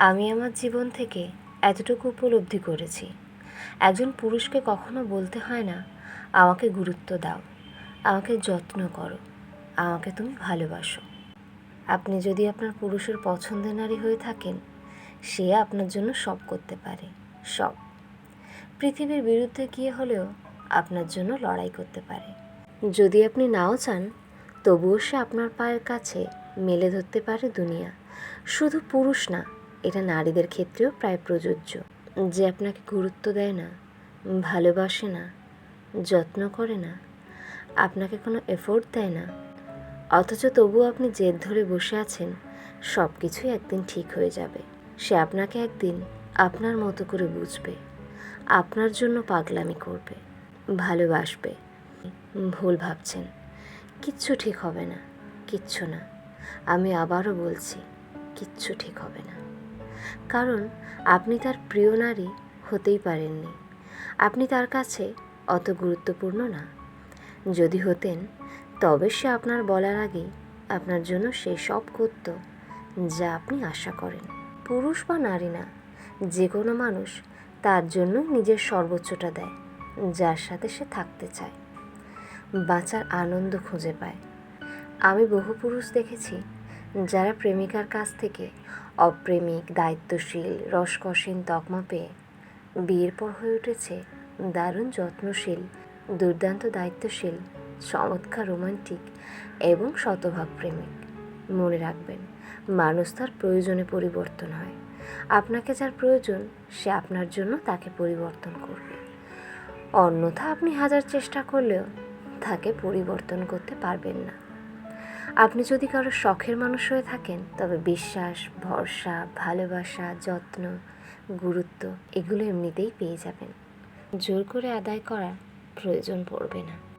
আমি আমার জীবন থেকে এতটুকু উপলব্ধি করেছি, একজন পুরুষকে কখনো বলতে হয় না আমাকে গুরুত্ব দাও, আমাকে যত্ন করো, আমাকে তুমি ভালোবাসো। আপনি যদি আপনার পুরুষের পছন্দের নারী হয়ে থাকেন, সে আপনার জন্য সব করতে পারে, সব। পৃথিবীর বিরুদ্ধে গিয়ে হলেও আপনার জন্য লড়াই করতে পারে। যদি আপনি নাও চান, তবুও সে আপনার পায়ের কাছে মেলে ধরতে পারে দুনিয়া। শুধু পুরুষ না, এটা নারীদের ক্ষেত্রেও প্রায় প্রযোজ্য। যে আপনাকে গুরুত্ব দেয় না, ভালোবাসে না, যত্ন করে না, আপনাকে কোনো এফোর্ট দেয় না, অথচ তবুও আপনি জেদ ধরে বসে আছেন সব কিছুই একদিন ঠিক হয়ে যাবে। সে আপনাকে একদিন আপনার মতো করে বুঝবে, আপনার জন্য পাগলামি করবে, ভালোবাসবে। ভুল ভাবছেন, কিচ্ছু ঠিক হবে না, কিচ্ছু না। আমি আবারও বলছি, কিচ্ছু ঠিক হবে না। কারণ আপনি তার প্রিয় নারী হতেই পারেননি। আপনি তার কাছে অত গুরুত্বপূর্ণ না। যদি হতেন, তবে সে আপনার বলার আগেই আপনার জন্য সে সব করত যা আপনি আশা করেন। পুরুষ বা নারী না, যে কোনো মানুষ তার জন্য নিজের সর্বোচ্চটা দেয়, যার সাথে সে থাকতে চায়, বাঁচার আনন্দ খুঁজে পায়। আমি বহু পুরুষ দেখেছি যারা প্রেমিকার কাছ থেকে অপ্রেমিক, দায়িত্বশীল, রসকসীন তকমা পেয়ে বিয়ের পর হয়ে উঠেছে দারুণ যত্নশীল, দুর্দান্ত দায়িত্বশীল, চমৎকার রোমান্টিক এবং শতভাগ প্রেমিক। মনে রাখবেন, মানুষ তার প্রয়োজনে পরিবর্তন হয়। আপনাকে যার প্রয়োজন, সে আপনার জন্য তাকে পরিবর্তন করবে। অন্যথা আপনি হাজার চেষ্টা করলেও তাকে পরিবর্তন করতে পারবেন না। আপনি যদি কারো শখের মানুষ হয়ে থাকেন, তবে বিশ্বাস, ভরসা, ভালোবাসা, যত্ন, গুরুত্ব এগুলো এমনিতেই পেয়ে যাবেন। জোর করে আদায় করার প্রয়োজন পড়বে না।